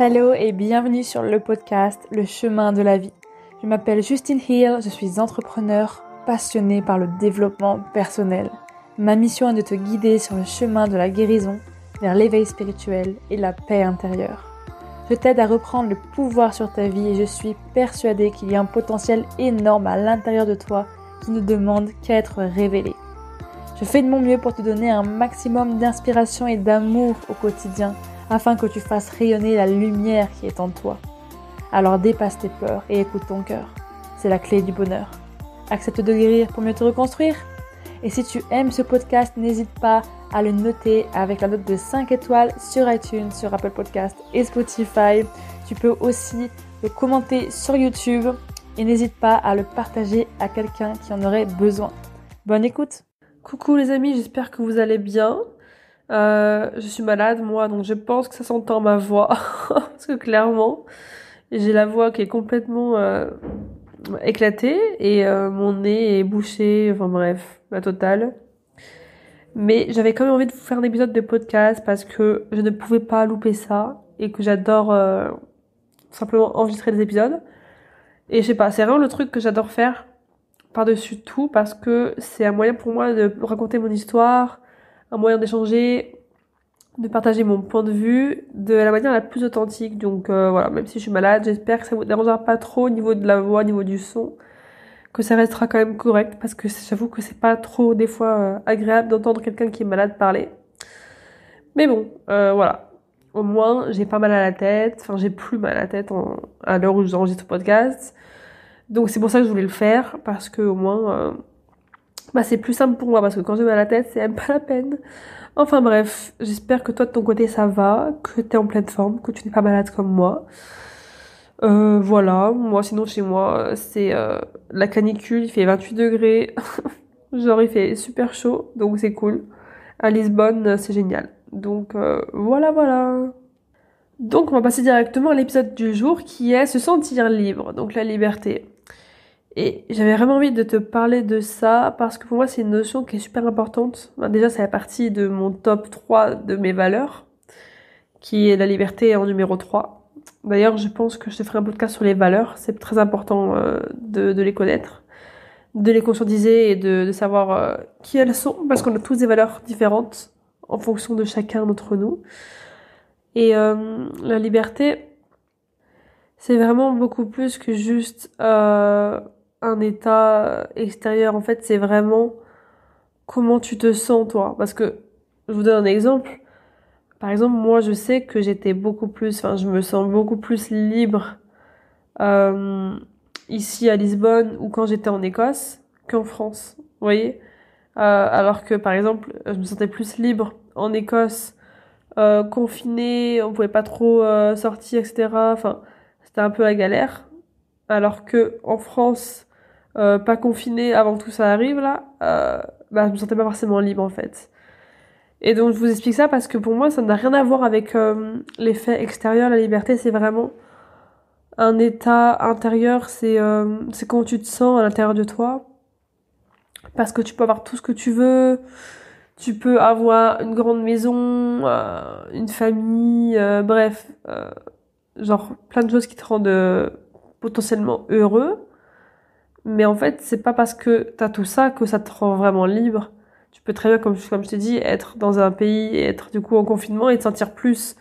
Hello et bienvenue sur le podcast Le chemin de la vie. Je m'appelle Justine Hill, je suis entrepreneur passionnée par le développement personnel. Ma mission est de te guider sur le chemin de la guérison, vers l'éveil spirituel et la paix intérieure. Je t'aide à reprendre le pouvoir sur ta vie et je suis persuadée qu'il y a un potentiel énorme à l'intérieur de toi qui ne demande qu'à être révélé. Je fais de mon mieux pour te donner un maximum d'inspiration et d'amour au quotidien afin que tu fasses rayonner la lumière qui est en toi. Alors dépasse tes peurs et écoute ton cœur. C'est la clé du bonheur. Accepte de guérir pour mieux te reconstruire. Et si tu aimes ce podcast, n'hésite pas à le noter avec la note de 5 étoiles sur iTunes, sur Apple Podcast et Spotify. Tu peux aussi le commenter sur YouTube et n'hésite pas à le partager à quelqu'un qui en aurait besoin. Bonne écoute! Coucou les amis, j'espère que vous allez bien. Je suis malade moi, donc je pense que ça s'entend ma voix parce que clairement j'ai la voix qui est complètement éclatée et mon nez est bouché, enfin bref, la totale. Mais j'avais quand même envie de vous faire un épisode de podcast parce que je ne pouvais pas louper ça et que j'adore simplement enregistrer des épisodes. Et je sais pas, c'est vraiment le truc que j'adore faire par-dessus tout parce que c'est un moyen pour moi de raconter mon histoire, un moyen d'échanger, de partager mon point de vue de la manière la plus authentique. Donc voilà, même si je suis malade, j'espère que ça vous dérangera pas trop au niveau de la voix, au niveau du son, que ça restera quand même correct parce que j'avoue que c'est pas trop des fois agréable d'entendre quelqu'un qui est malade parler. Mais bon, voilà. Au moins, j'ai pas mal à la tête, enfin j'ai plus mal à la tête à l'heure où j'enregistre le podcast. Donc c'est pour ça que je voulais le faire parce que au moins c'est plus simple pour moi parce que quand j'ai mal à la tête, c'est même pas la peine. Enfin bref, j'espère que toi de ton côté ça va, que t'es en pleine forme, que tu n'es pas malade comme moi. Voilà, moi sinon chez moi c'est la canicule, il fait 28 degrés, genre il fait super chaud, donc c'est cool. À Lisbonne c'est génial. Donc voilà. Donc on va passer directement à l'épisode du jour qui est se sentir libre, donc la liberté. Et j'avais vraiment envie de te parler de ça parce que pour moi c'est une notion qui est super importante. Déjà c'est la partie de mon top 3 de mes valeurs, qui est la liberté en numéro 3. D'ailleurs je pense que je te ferai un podcast sur les valeurs, c'est très important de les connaître, de les conscientiser et de savoir qui elles sont, parce qu'on a tous des valeurs différentes en fonction de chacun d'entre nous. Et la liberté, c'est vraiment beaucoup plus que juste un état extérieur. En fait, c'est vraiment comment tu te sens, toi. Parce que, je vous donne un exemple. Par exemple, moi, je sais que je me sens beaucoup plus libre euh, ici à Lisbonne ou quand j'étais en Écosse qu'en France. Vous voyez? Alors que, par exemple, je me sentais plus libre en Écosse, confinée, on pouvait pas trop sortir, etc. Enfin, c'était un peu la galère. Alors que en France, pas confinée avant que tout ça arrive là, je me sentais pas forcément libre en fait. Et donc je vous explique ça parce que pour moi ça n'a rien à voir avec l'effet extérieur. La liberté c'est vraiment un état intérieur, c'est comment tu te sens à l'intérieur de toi. Parce que tu peux avoir tout ce que tu veux, tu peux avoir une grande maison, une famille, bref, genre plein de choses qui te rendent potentiellement heureux. Mais en fait, c'est pas parce que t'as tout ça que ça te rend vraiment libre. Tu peux très bien, comme je t'ai dit, être dans un pays et être du coup en confinement et te sentir plus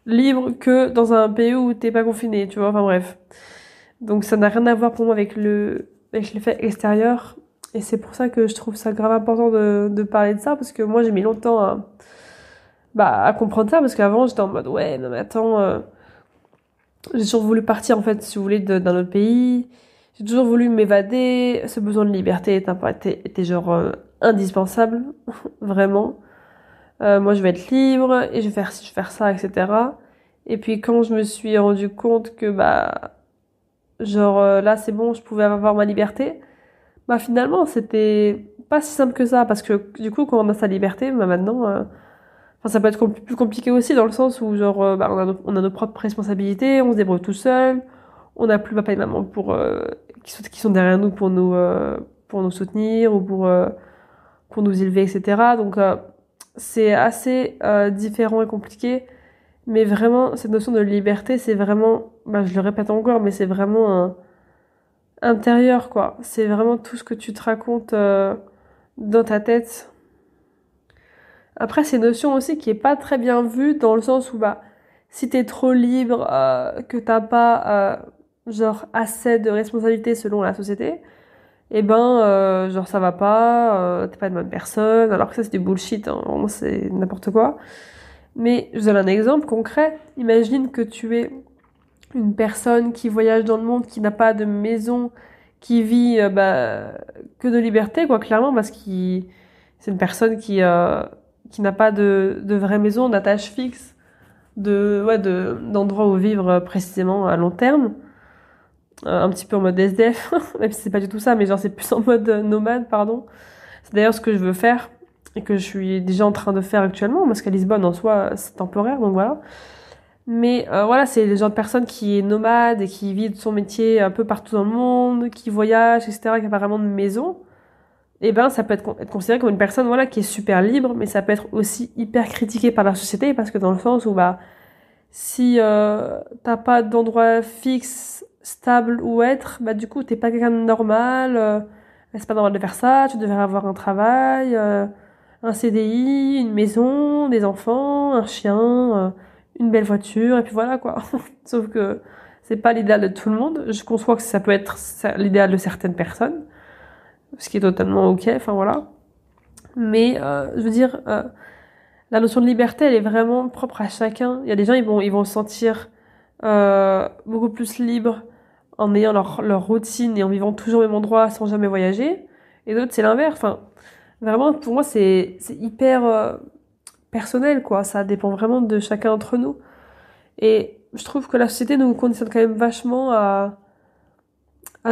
libre que dans un pays où t'es pas confiné, tu vois, enfin bref. Donc ça n'a rien à voir pour moi avec l'effet extérieur. Et c'est pour ça que je trouve ça grave important de parler de ça, parce que moi j'ai mis longtemps à comprendre ça, parce qu'avant j'étais en mode ouais, non mais attends, j'ai toujours voulu partir en fait, si vous voulez, d'un autre pays. J'ai toujours voulu m'évader. Ce besoin de liberté était genre indispensable, vraiment. Moi, je vais être libre et je vais faire ci, je vais faire ça, etc. Et puis quand je me suis rendu compte que là c'est bon, je pouvais avoir ma liberté. Finalement, c'était pas si simple que ça parce que du coup, quand on a sa liberté, maintenant, ça peut être plus compliqué aussi dans le sens où on a nos propres responsabilités, on se débrouille tout seul, on n'a plus papa et maman qui sont derrière nous pour nous soutenir ou pour nous élever, etc. Donc c'est assez différent et compliqué. Mais vraiment, cette notion de liberté, c'est vraiment, je le répète encore, mais c'est vraiment intérieur, quoi. C'est vraiment tout ce que tu te racontes dans ta tête. Après, c'est une notion aussi qui est pas très bien vue dans le sens où, si t'es trop libre, que t'as pas, genre, assez de responsabilité selon la société, genre, ça va pas, t'es pas une bonne personne, alors que ça, c'est du bullshit, hein. Vraiment, c'est n'importe quoi. Mais je vous donne un exemple concret. Imagine que tu es une personne qui voyage dans le monde, qui n'a pas de maison, qui vit que de liberté, quoi, clairement, parce que c'est une personne qui n'a pas de vraie maison, d'attache fixe, d'endroit où vivre précisément à long terme. Un petit peu en mode SDF, même si c'est pas du tout ça, mais genre c'est plus en mode nomade, pardon. C'est d'ailleurs ce que je veux faire et que je suis déjà en train de faire actuellement, parce qu'à Lisbonne, en soi, c'est temporaire, donc voilà. Mais voilà, c'est le genre de personne qui est nomade et qui vit de son métier un peu partout dans le monde, qui voyage, etc., qui a pas vraiment de maison. Ça peut être considéré comme une personne voilà, qui est super libre, mais ça peut être aussi hyper critiqué par la société, parce que dans le sens où si t'as pas d'endroit fixe, stable où être, du coup t'es pas quelqu'un de normal, c'est pas normal de faire ça, tu devrais avoir un travail, un CDI, une maison, des enfants, un chien, une belle voiture, et puis voilà quoi. Sauf que c'est pas l'idéal de tout le monde. Je conçois que ça peut être l'idéal de certaines personnes, ce qui est totalement ok, enfin voilà. Mais je veux dire, la notion de liberté, elle est vraiment propre à chacun. Il y a des gens, ils vont se sentir beaucoup plus libres en ayant leur routine et en vivant toujours au même endroit sans jamais voyager. Et d'autres, c'est l'inverse. Enfin, vraiment, pour moi, c'est hyper personnel, quoi. Ça dépend vraiment de chacun d'entre nous. Et je trouve que la société nous conditionne quand même vachement à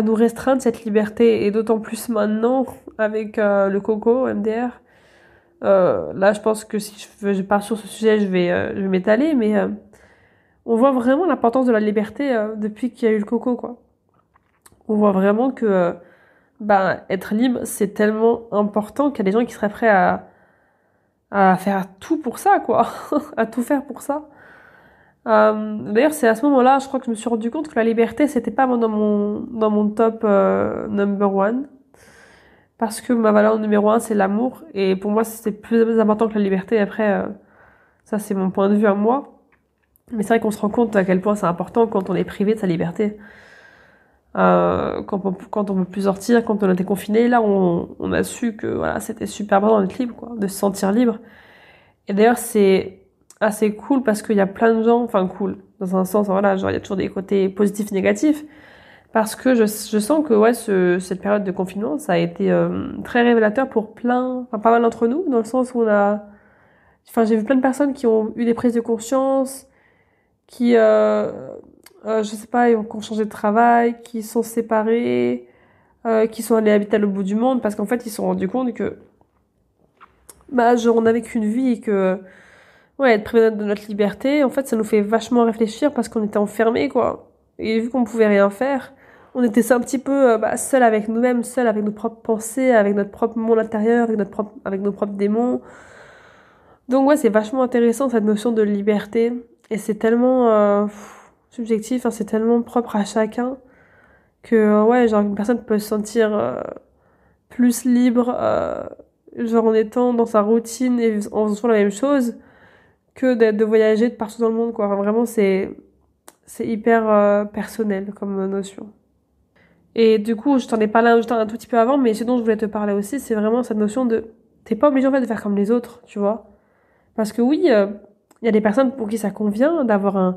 nous restreindre cette liberté. Et d'autant plus maintenant, avec le coco, MDR. Là, je pense que si je pars sur ce sujet, je vais m'étaler, mais on voit vraiment l'importance de la liberté depuis qu'il y a eu le coco, quoi. On voit vraiment que être libre, c'est tellement important qu'il y a des gens qui seraient prêts à faire tout pour ça, quoi, à tout faire pour ça. D'ailleurs, c'est à ce moment-là, je crois que je me suis rendu compte que la liberté, c'était pas dans mon top number one. Parce que ma valeur numéro un, c'est l'amour. Et pour moi, c'est plus important que la liberté. Après, ça, c'est mon point de vue à moi. Mais c'est vrai qu'on se rend compte à quel point c'est important quand on est privé de sa liberté. Quand on peut plus sortir, quand on était confiné, là, on a su que voilà, c'était super important d'être libre, quoi, de se sentir libre. Et d'ailleurs, c'est assez cool parce qu'il y a plein de gens, enfin cool, dans un sens, voilà, genre il y a toujours des côtés positifs et négatifs. Parce que je sens que cette période de confinement, ça a été très révélateur pour pas mal d'entre nous, dans le sens où j'ai vu plein de personnes qui ont eu des prises de conscience, qui, je sais pas, qui ont changé de travail, qui sont séparés, qui sont allés habiter à l'autre bout du monde, parce qu'en fait, ils se sont rendus compte que, genre, on n'avait qu'une vie et que, ouais, être privé de notre liberté, en fait, ça nous fait vachement réfléchir parce qu'on était enfermés, quoi. Et vu qu'on pouvait rien faire, on était un petit peu seul avec nous-mêmes, seul avec nos propres pensées, avec notre propre monde intérieur, avec nos propres démons. Donc ouais, c'est vachement intéressant cette notion de liberté. Et c'est tellement subjectif, hein, c'est tellement propre à chacun que ouais, genre une personne peut se sentir plus libre, genre en étant dans sa routine et en faisant la même chose que de voyager de partout dans le monde, quoi. Enfin, vraiment, c'est hyper personnel comme notion. Et du coup, je t'en ai parlé un tout petit peu avant, mais ce dont je voulais te parler aussi, c'est vraiment cette notion de t'es pas obligé en fait de faire comme les autres, tu vois. Parce que oui, il y a des personnes pour qui ça convient d'avoir un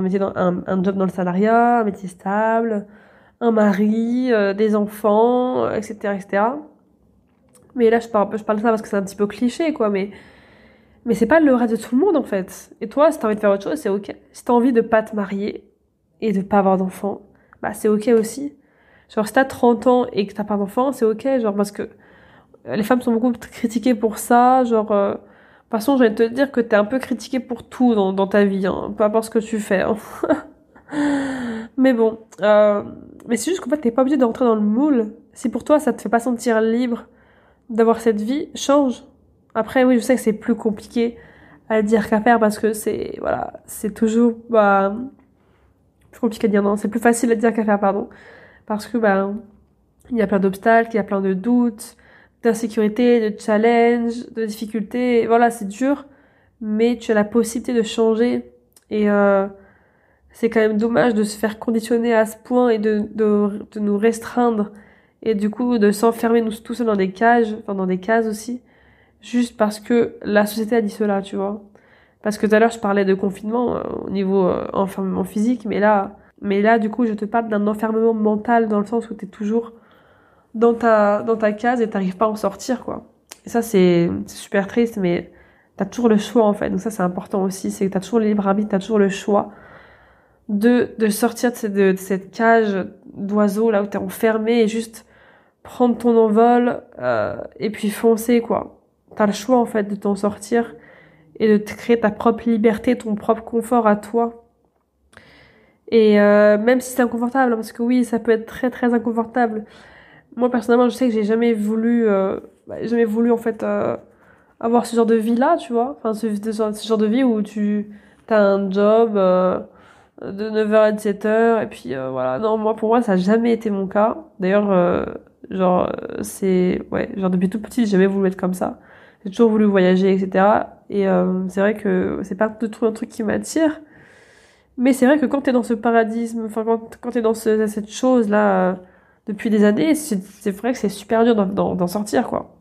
métier un job dans le salariat, un métier stable, un mari, des enfants, etc., etc. Mais là, je parle de ça parce que c'est un petit peu cliché, quoi, mais c'est pas le rêve de tout le monde, en fait. Et toi, si t'as envie de faire autre chose, c'est ok. Si t'as envie de pas te marier et de pas avoir d'enfants, c'est ok aussi. Genre, si t'as 30 ans et que t'as pas d'enfants, c'est ok, genre, parce que les femmes sont beaucoup critiquées pour ça, genre, de toute façon, je vais te dire que t'es un peu critiquée pour tout dans ta vie, hein, peu importe ce que tu fais, hein. Mais bon, mais c'est juste qu'en fait, t'es pas obligé de rentrer dans le moule. Si pour toi, ça te fait pas sentir libre d'avoir cette vie, change. Après, oui, je sais que c'est plus compliqué à dire qu'à faire parce que c'est toujours, plus compliqué à dire, non, c'est plus facile à dire qu'à faire, pardon. Parce que, il y a plein d'obstacles, il y a plein de doutes, d'insécurité, de challenges, de difficultés. Voilà, c'est dur, mais tu as la possibilité de changer. Et c'est quand même dommage de se faire conditionner à ce point et de nous restreindre. Et du coup, de s'enfermer nous tous seuls dans des cages, enfin dans des cases aussi, juste parce que la société a dit cela, tu vois. Parce que tout à l'heure, je parlais de confinement au niveau enfermement physique, mais là, du coup, je te parle d'un enfermement mental dans le sens où t'es toujours dans ta case et t'arrives pas à en sortir, quoi. Et ça, c'est super triste, mais t'as toujours le choix, en fait. Donc ça, c'est important aussi, c'est que t'as toujours le libre arbitre, t'as toujours le choix de sortir de cette cage d'oiseau, là où t'es enfermé et juste prendre ton envol, et puis foncer, quoi. T'as le choix, en fait, de t'en sortir et de te créer ta propre liberté, ton propre confort à toi. Et même si c'est inconfortable, parce que oui, ça peut être très très inconfortable. Moi personnellement, je sais que j'ai jamais voulu en fait avoir ce genre de vie-là, tu vois. Enfin, ce genre de vie où tu as un job de 9h à 17h et puis voilà. Non, moi pour moi, ça n'a jamais été mon cas. D'ailleurs, genre depuis tout petit, j'ai jamais voulu être comme ça. J'ai toujours voulu voyager, etc. Et c'est vrai que c'est pas du tout un truc qui m'attire. Mais c'est vrai que quand t'es dans ce paradigme, enfin quand t'es dans cette chose-là depuis des années, c'est vrai que c'est super dur d'en sortir, quoi.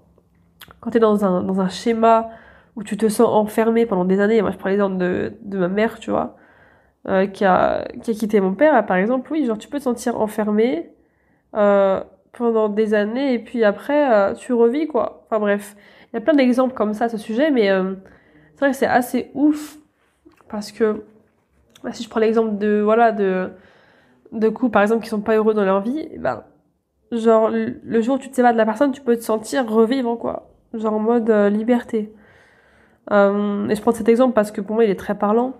Quand t'es dans un schéma où tu te sens enfermé pendant des années, moi je prends l'exemple de ma mère, tu vois, qui a quitté mon père, par exemple, oui, genre tu peux te sentir enfermé pendant des années et puis après tu revis, quoi. Enfin bref, il y a plein d'exemples comme ça à ce sujet, mais c'est vrai que c'est assez ouf parce que si je prends l'exemple de couples par exemple qui sont pas heureux dans leur vie, genre le jour où tu te sépares de la personne, tu peux te sentir revivre, quoi, genre en mode liberté. Et je prends cet exemple parce que pour moi il est très parlant,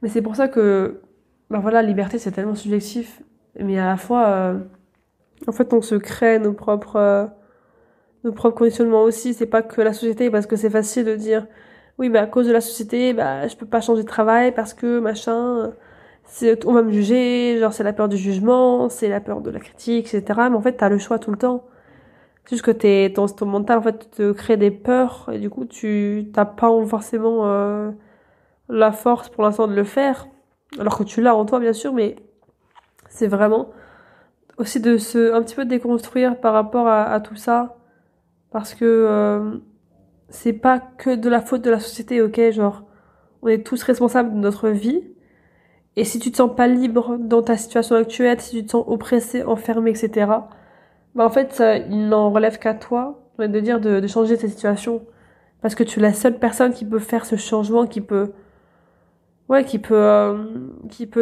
mais c'est pour ça que voilà, liberté c'est tellement subjectif, mais à la fois en fait on se crée nos propres conditionnements aussi. C'est pas que la société, parce que c'est facile de dire oui, à cause de la société, je peux pas changer de travail parce que machin, on va me juger, genre c'est la peur du jugement, c'est la peur de la critique, etc. Mais en fait, t'as le choix tout le temps. C'est juste que ton mental, en fait, te crée des peurs et du coup, tu t'as pas forcément la force pour l'instant de le faire. Alors que tu l'as en toi, bien sûr, mais c'est vraiment aussi un petit peu déconstruire par rapport à tout ça. Parce que c'est pas que de la faute de la société, ok? Genre, on est tous responsables de notre vie. Et si tu te sens pas libre dans ta situation actuelle, si tu te sens oppressé, enfermé, etc., en fait, il n'en relève qu'à toi, j'ai envie de dire, de changer cette situation. Parce que tu es la seule personne qui peut faire ce changement, qui peut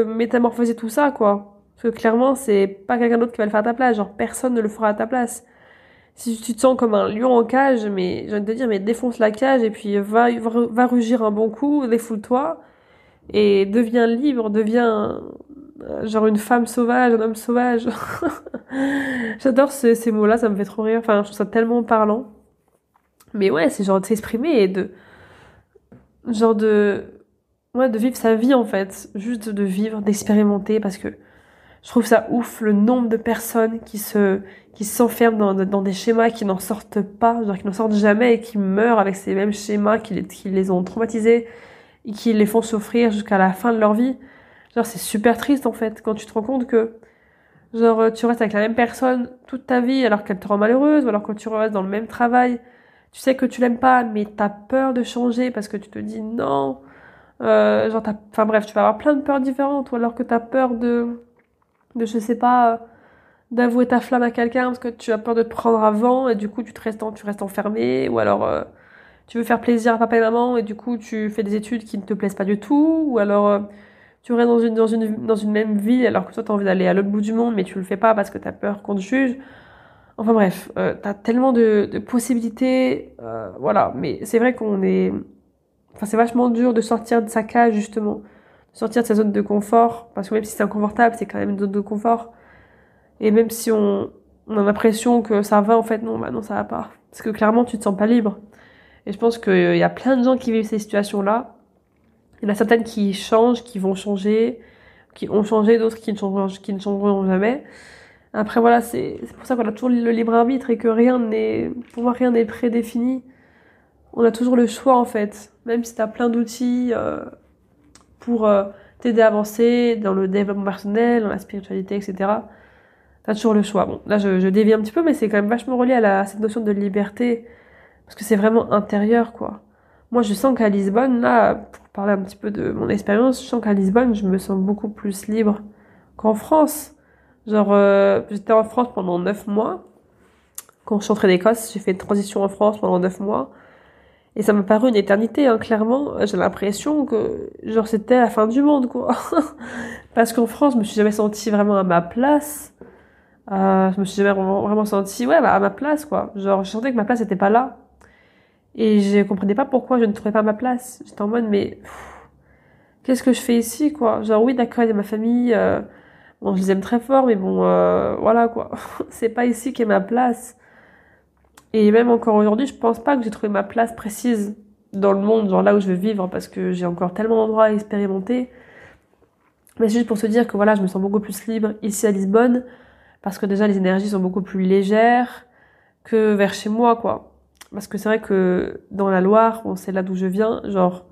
métamorphoser tout ça, quoi. Parce que clairement, c'est pas quelqu'un d'autre qui va le faire à ta place. Genre, personne ne le fera à ta place. Si tu te sens comme un lion en cage, mais j'ai envie de te dire, mais défonce la cage et puis va rugir un bon coup, défoule-toi et deviens libre, deviens genre une femme sauvage, un homme sauvage. J'adore ces mots-là, ça me fait trop rire. Enfin, je trouve ça tellement parlant. Mais ouais, c'est genre de s'exprimer et genre de, de vivre sa vie en fait. Juste de vivre, d'expérimenter parce que je trouve ça ouf le nombre de personnes qui s'enferment dans des schémas qui n'en sortent pas, genre qui n'en sortent jamais et qui meurent avec ces mêmes schémas qui les ont traumatisés et qui les font souffrir jusqu'à la fin de leur vie. Genre c'est super triste en fait quand tu te rends compte que genre tu restes avec la même personne toute ta vie alors qu'elle te rend malheureuse, ou alors quand tu restes dans le même travail, tu sais que tu l'aimes pas mais t'as peur de changer parce que tu te dis non, enfin bref, tu vas avoir plein de peurs différentes, ou alors que t'as peur je sais pas, d'avouer ta flamme à quelqu'un parce que tu as peur de te prendre avant et du coup tu restes enfermé, ou alors tu veux faire plaisir à papa et maman et du coup tu fais des études qui ne te plaisent pas du tout, ou alors tu restes dans une même ville alors que toi t'as envie d'aller à l'autre bout du monde mais tu le fais pas parce que t'as peur qu'on te juge. Enfin bref, t'as tellement de possibilités, voilà. Mais c'est vrai enfin c'est vachement dur de sortir de sa cage justement, de sortir de sa zone de confort, parce que même si c'est inconfortable, c'est quand même une zone de confort. Et même si on a l'impression que ça va, en fait, non, non, ça va pas. Parce que clairement, tu te sens pas libre. Et je pense qu'il y a plein de gens qui vivent ces situations-là. Il y en a certaines qui changent, qui vont changer, qui ont changé, d'autres qui ne changeront jamais. Après, voilà, c'est pour ça qu'on a toujours le libre arbitre et que pour moi, rien n'est prédéfini. On a toujours le choix, en fait. Même si t'as plein d'outils, pour t'aider à avancer dans le développement personnel, dans la spiritualité, etc. T'as toujours le choix. Bon, là, je dévie un petit peu, mais c'est quand même vachement relié à cette notion de liberté. Parce que c'est vraiment intérieur, quoi. Moi, je sens qu'à Lisbonne, là, pour parler un petit peu de mon expérience, je sens qu'à Lisbonne, je me sens beaucoup plus libre qu'en France. Genre, j'étais en France pendant 9 mois. Quand je suis rentrée d'Écosse, j'ai fait une transition en France pendant 9 mois. Et ça m'a paru une éternité, hein, clairement. J'ai l'impression que, genre, c'était la fin du monde, quoi. Parce qu'en France, je me suis jamais sentie vraiment à ma place. Je me suis jamais vraiment sentie, ouais, bah, à ma place, quoi. Genre, je sentais que ma place était pas là. Et je comprenais pas pourquoi je ne trouvais pas ma place. J'étais en mode, mais qu'est-ce que je fais ici, quoi? Genre, oui, d'accord, il y a ma famille. Bon, je les aime très fort, mais bon, voilà, quoi. C'est pas ici qu'est ma place. Et même encore aujourd'hui, je pense pas que j'ai trouvé ma place précise dans le monde, genre là où je veux vivre, parce que j'ai encore tellement d'endroits à expérimenter. Mais c'est juste pour se dire que voilà, je me sens beaucoup plus libre ici à Lisbonne, parce que déjà les énergies sont beaucoup plus légères que vers chez moi, quoi. Parce que c'est vrai que dans la Loire, bon, c'est là d'où je viens, genre,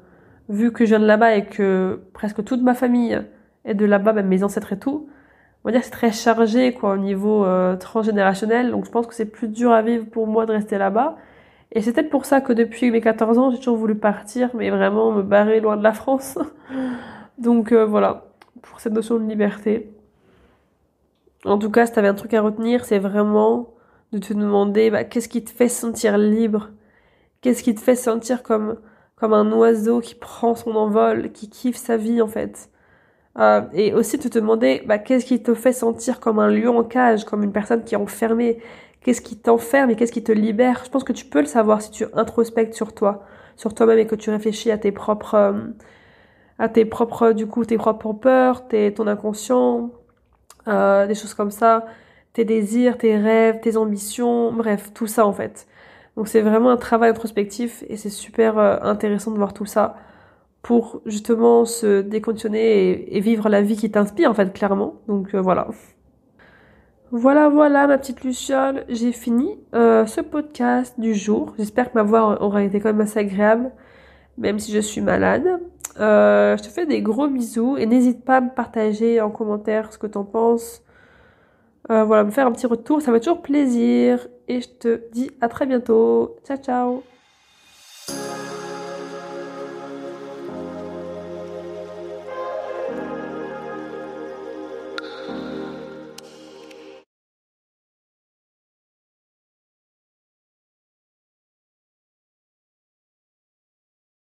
vu que je viens de là-bas et que presque toute ma famille est de là-bas, même mes ancêtres et tout, on va dire que c'est très chargé, quoi, au niveau transgénérationnel. Donc je pense que c'est plus dur à vivre pour moi de rester là-bas. Et c'est peut-être pour ça que depuis mes 14 ans, j'ai toujours voulu partir, mais vraiment me barrer loin de la France. Donc voilà, pour cette notion de liberté. En tout cas, si t'avais un truc à retenir, c'est vraiment de te demander bah, qu'est-ce qui te fait sentir libre? Qu'est-ce qui te fait sentir comme un oiseau qui prend son envol, qui kiffe sa vie en fait? Et aussi de te demander bah, qu'est-ce qui te fait sentir comme un lion en cage, comme une personne qui est enfermée. Qu'est-ce qui t'enferme et qu'est-ce qui te libère? Je pense que tu peux le savoir si tu introspectes sur toi, sur toi-même et que tu réfléchis du coup, tes propres peurs, ton inconscient, des choses comme ça, tes désirs, tes rêves, tes ambitions, bref, tout ça en fait. Donc c'est vraiment un travail introspectif et c'est super intéressant de voir tout ça pour justement se déconditionner et vivre la vie qui t'inspire en fait clairement. Donc voilà. Voilà ma petite Luciole, j'ai fini ce podcast du jour. J'espère que ma voix aura été quand même assez agréable, même si je suis malade. Je te fais des gros bisous et n'hésite pas à me partager en commentaire ce que t'en penses. Voilà, me faire un petit retour, ça me fait toujours plaisir. Et je te dis à très bientôt. Ciao ciao.